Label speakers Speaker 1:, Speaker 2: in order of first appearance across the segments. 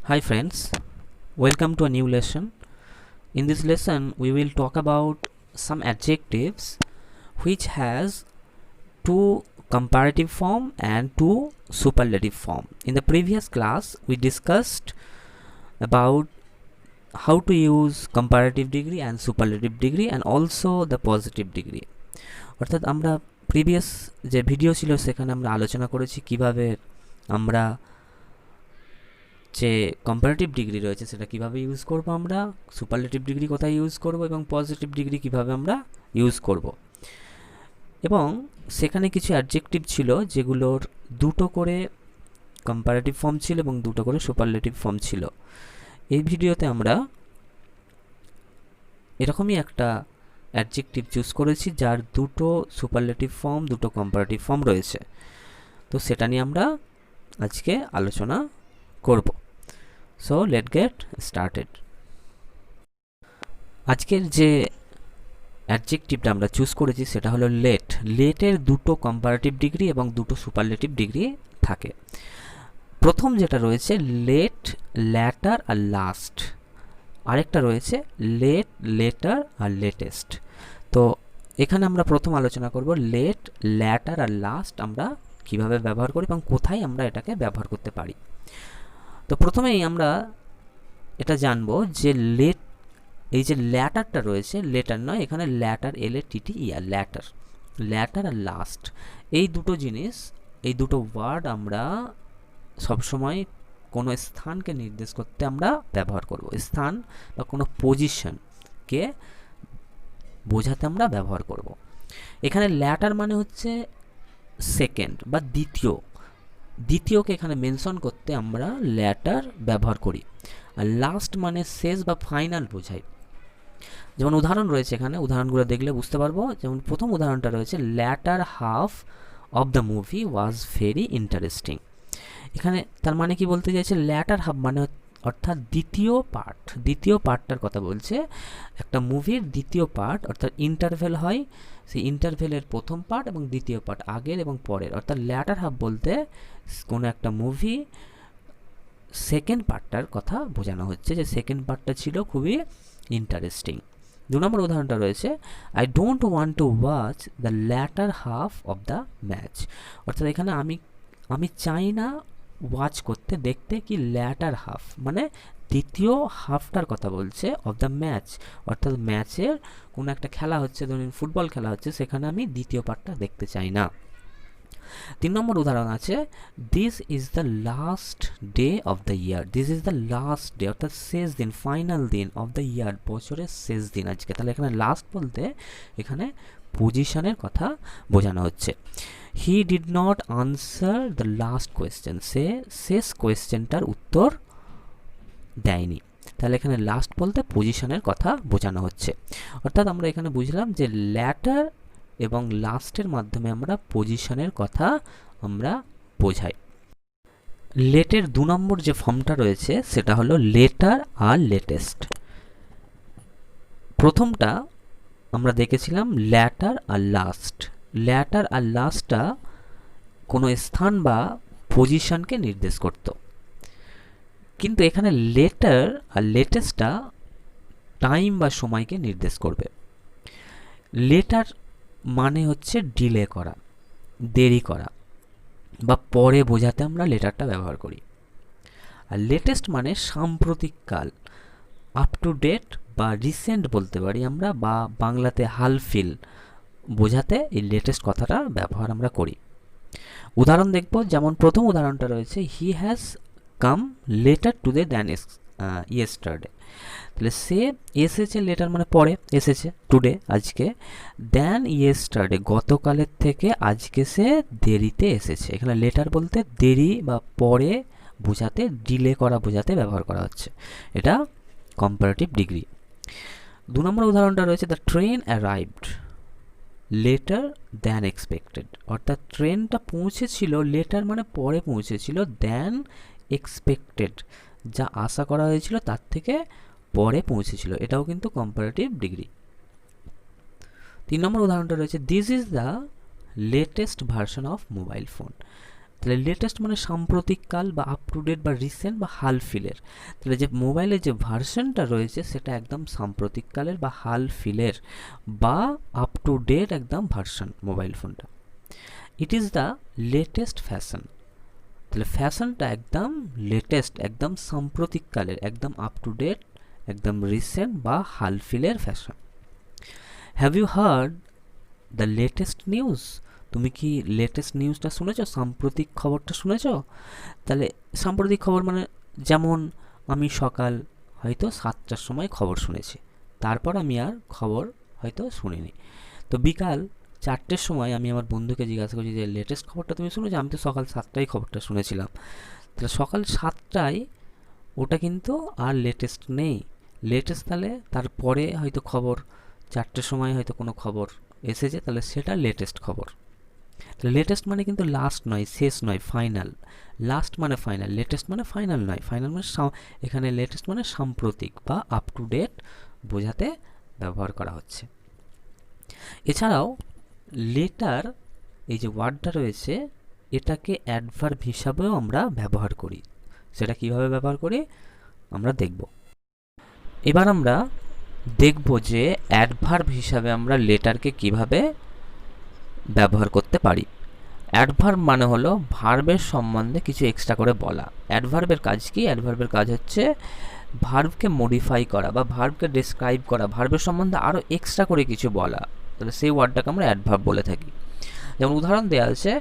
Speaker 1: Hi friends, welcome to a new lesson. In this lesson we will talk about some adjectives which has two comparative form and two superlative form. In the previous class we discussed about how to use comparative degree and superlative degree and also the positive degree. অর্থাৎ আমরা previous যে video ছিল সেখানে আমরা আলোচনা করেছি কিভাবে আমরা যে কম্পারেটিভ ডিগ্রি রয়েছে সেটা কিভাবে ইউজ করব, আমরা সুপারলেটিভ ডিগ্রি কোথায় ইউজ করব এবং পজিটিভ ডিগ্রি কিভাবে আমরা ইউজ করব। এবং সেখানে কিছু অ্যাডজেক্টিভ ছিল যেগুলোর দুটো করে কম্পারেটিভ ফর্ম ছিল এবং দুটো করে সুপারলেটিভ ফর্ম ছিল। এই ভিডিওতে আমরা এরকমই একটা অ্যাডজেক্টিভ চুজ করেছি যার দুটো সুপারলেটিভ ফর্ম দুটো কম্পারেটিভ ফর্ম রয়েছে, তো সেটা নিয়ে আমরা আজকে আলোচনা করব। So late get started. আজকের যে অ্যাডজেক্টিভটা আমরা চুজ করেছি সেটা হলো লেট। লেটের দুটো কম্পারেটিভ ডিগ্রি এবং দুটো সুপারলেটিভ ডিগ্রি থাকে। প্রথম যেটা রয়েছে লেট, ল্যাটার আর লাস্ট। আরেকটা রয়েছে লেট, লেটার আর লেটেস্ট। তো এখানে আমরা প্রথম আলোচনা করব লেট, ল্যাটার আর লাস্ট আমরা কিভাবে ব্যবহার করি এবং কোথায় আমরা এটাকে ব্যবহার করতে পারি। তো প্রথমেই আমরা এটা জানবো যে লেট, এই যে ল্যাটারটা রয়েছে, লেটার নয়, এখানে ল্যাটার, LATTER, ল্যাটার, ল্যাটার আর লাস্ট, এই দুটো জিনিস, এই দুটো ওয়ার্ড আমরা সবসময় কোনো স্থানকে নির্দেশ করতে আমরা ব্যবহার করব। স্থান বা কোনো পজিশনকে বোঝাতে আমরা ব্যবহার করব। এখানে ল্যাটার মানে হচ্ছে সেকেন্ড বা দ্বিতীয়, দ্বিতীয়কে এখানে মেনশন করতে আমরা ল্যাটার ব্যবহার করি। আর লাস্ট মানে শেষ বা ফাইনাল বোঝায়। যেমন উদাহরণ রয়েছে এখানে, উদাহরণগুলো দেখলে বুঝতে পারবো। যেমন প্রথম উদাহরণটা রয়েছে latter half of the movie was very interesting. এখানে তার মানে কি বলতে চাইছে, ল্যাটার হাফ মানে অর্থাৎ দ্বিতীয় পার্ট, দ্বিতীয় পার্টটার কথা বলছে। একটা মুভির দ্বিতীয় পার্ট অর্থাৎ ইন্টারভেল হয়, সেই ইন্টারভেলের প্রথম পার্ট এবং দ্বিতীয় পার্ট, আগের এবং পরের। অর্থাৎ ল্যাটার হাফ বলতে কোনো একটা মুভি সেকেন্ড পার্টটার কথা বোঝানো হচ্ছে, যে সেকেন্ড পার্টটা ছিল খুবই ইন্টারেস্টিং। দু নম্বর উদাহরণটা রয়েছে I don't want to watch the latter half of the match. অর্থাৎ এখানে আমি চাই না ওয়াচ করতে, দেখতে, কি ল্যাটার হাফ মানে দ্বিতীয় হাফটার কথা বলছে, অফ দ্য ম্যাচ অর্থাৎ ম্যাচের কোনো একটা খেলা হচ্ছে, ধরুন ফুটবল খেলা হচ্ছে, সেখানে আমি দ্বিতীয় পার্টটা দেখতে চাই না। 3 নম্বর উদাহরণ আছে this is the last day of the year. This is the last day অর্থাৎ শেষ দিন, ফাইনাল দিন, অফ দ্য ইয়ার বছরের শেষ দিন আজকে। তাহলে এখানে লাস্ট বলতে এখানে পজিশনের কথা বোঝানো হচ্ছে। He did not answer the last question, সে শেষ কোয়েশ্চেনটার উত্তর দেয়নি। তাহলে এখানে লাস্ট বলতে পজিশনের কথা বোঝানো হচ্ছে। অর্থাৎ আমরা এখানে বুঝলাম যে ল্যাটার এবং লাস্টের মাধ্যমে আমরা পজিশনের কথা আমরা বোঝাই। লেটের 2 নম্বর যে ফর্মটা রয়েছে সেটা হলো লেটার আর লেটেস্ট। প্রথমটা আমরা দেখেছিলাম ল্যাটার আর লাস্ট। ল্যাটার আর লাস্টটা কোনো স্থান বা পজিশনকে নির্দেশ করত, কিন্তু এখানে লেটার আর লেটেস্টটা টাইম বা সময়কে নির্দেশ করবে। লেটার মানে হচ্ছে ডিলে করা, দেরি করা বা পরে বোঝাতে আমরা লেটারটা ব্যবহার করি। আর লেটেস্ট মানে সাম্প্রতিককাল, আপ টু ডেট বা রিসেন্ট বলতে পারি আমরা, বা বাংলাতে হালফিল বোঝাতে এই লেটেস্ট কথাটা ব্যবহার আমরা করি। উদাহরণ দেখব, যেমন প্রথম উদাহরণটা রয়েছে he has come later today than yesterday. তাহলে সে এসেছে, লেটার মানে পরে এসেছে, টুডে আজকে, দ্যান ইয়েস্টারডে গতকালের থেকে আজকে সে দেরিতে এসেছে। এখানে লেটার বলতে দেরি বা পরে বোঝাতে, ডিলে করা বোঝাতে ব্যবহার করা হচ্ছে। এটা কম্পারেটিভ ডিগ্রি। 2 নম্বর উদাহরণটা রয়েছে the train arrived letter than expected. অর্থাৎ ট্রেনটা পৌঁছেছিল, লেটার মানে পরে পৌঁছেছিল, দ্যান এক্সপেক্টেড যা আশা করা হয়েছিল তার থেকে পরে পৌঁছেছিল। এটাও কিন্তু কম্পারেটিভ ডিগ্রি। 3 নম্বর উদাহরণটা রয়েছে this is the latest version of mobile phone. তাহলে লেটেস্ট মানে সাম্প্রতিককাল বা আপ টু ডেট বা রিসেন্ট বা হাল ফিলের। তাহলে যে মোবাইলের যে ভার্সনটা রয়েছে সেটা একদম সাম্প্রতিককালের বা হাল ফিলের বা আপ টু ডেট একদম ভার্সন মোবাইল ফোনটা। It is the latest fashion. তাহলে ফ্যাশনটা একদম লেটেস্ট, একদম সাম্প্রতিককালের, একদম আপ টু ডেট, একদম রিসেন্ট বা হাল ফিলের fashion. Have you heard the latest news? তুমি কি লেটেস্ট নিউজটা শুনেছো, সাম্প্রতিক খবরটা শুনেছো? তাহলে সাম্প্রতিক খবর মানে যেমন আমি সকাল হয়তো 7টার সময় খবর শুনেছি, তারপর আমি আর খবর হয়তো শুনিনি। তো বিকাল 4টের সময় আমি আমার বন্ধুকে জিজ্ঞাসা করছি যে লেটেস্ট খবরটা তুমি শুনেছো? আমি তো সকাল 7টায় খবরটা শুনেছিলাম। তাহলে সকাল 7টায় ওটা কিন্তু আর লেটেস্ট নেই। লেটেস্ট তাহলে তারপরে হয়তো খবর 4টের সময় হয়তো কোনো খবর এসেছে, তাহলে সেটা লেটেস্ট খবর। তাহলে লেটেস্ট মানে কিন্তু লাস্ট নয়, শেষ নয়, ফাইনাল। লাস্ট মানে ফাইনাল, লেটেস্ট মানে ফাইনাল নয়। ফাইনাল মানে এখানে লেটেস্ট মানে সাম্প্রতিক বা আপ টু ডেট বোঝাতে ব্যবহার করা হচ্ছে। এছাড়াও লেটার এই যে ওয়ার্ডটা রয়েছে এটাকে অ্যাডভার্ব হিসাবেও আমরা ব্যবহার করি। সেটা কিভাবে ব্যবহার করি আমরা দেখব। এবার আমরা দেখব যে অ্যাডভার্ব হিসাবে আমরা লেটারকে কিভাবে ব্যবহার করতে পারি। অ্যাডভার্ব মানে হলো ভার্বের সম্বন্ধে কিছু এক্সট্রা করে বলা। অ্যাডভার্বের কাজ কি? অ্যাডভার্বের কাজ হচ্ছে ভার্বকে মডিফাই করা বা ভার্বকে ডেসক্রাইব করা, ভার্বের সম্বন্ধে আরও এক্সট্রা করে কিছু বলা। তাহলে সেই ওয়ার্ডটাকে আমরা অ্যাডভার্ব বলে থাকি। যেমন উদাহরণ দেওয়া আছে,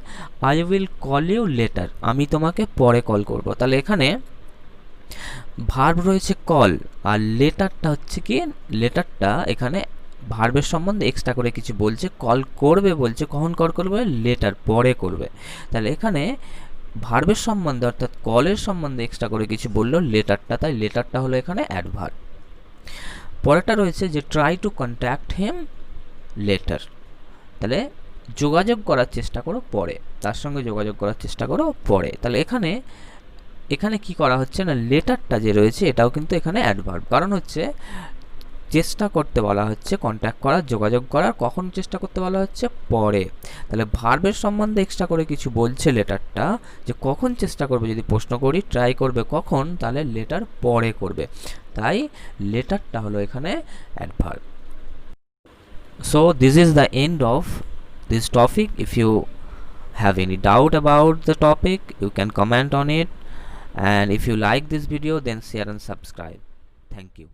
Speaker 1: I will call you later, আমি তোমাকে পরে কল করব। তাহলে এখানে ভার্ব রয়েছে কল, আর লেটারটা হচ্ছে কি, লেটারটা এখানে ভার্বের সম্বন্ধে এক্সট্রা করে কিছু বলছে, কল করবে বলছে, কখন কল করবে? লেটার, পরে করবে। তাহলে এখানে ভার্বের সম্বন্ধে অর্থাৎ কলের সম্বন্ধে এক্সট্রা করে কিছু বললো লেটারটা, তাই লেটারটা হলো এখানে অ্যাডভার্ব। পরেরটা রয়েছে যে try to contact him letter, তাহলে যোগাযোগ করার চেষ্টা করো পরে, তার সঙ্গে যোগাযোগ করার চেষ্টা করো পরে। তাহলে এখানে এখানে কি করা হচ্ছে না, লেটারটা যে রয়েছে এটাও কিন্তু এখানে অ্যাডভার্ব, কারণ হচ্ছে চেষ্টা করতে বলা হচ্ছে, কন্ট্যাক্ট করার, যোগাযোগ করার। কখন চেষ্টা করতে বলা হচ্ছে? পরে। তাহলে ভার্বের সম্বন্ধে এক্সট্রা করে কিছু বলছে লেটারটা, যে কখন চেষ্টা করবে, যদি প্রশ্ন করি ট্রাই করবে কখন, তাহলে লেটার পরে করবে, তাই লেটারটা হলো এখানে adverb. So this is the end of this topic. If you have any doubt about the topic, you can comment on it, and if you like this video then share and subscribe. Thank you.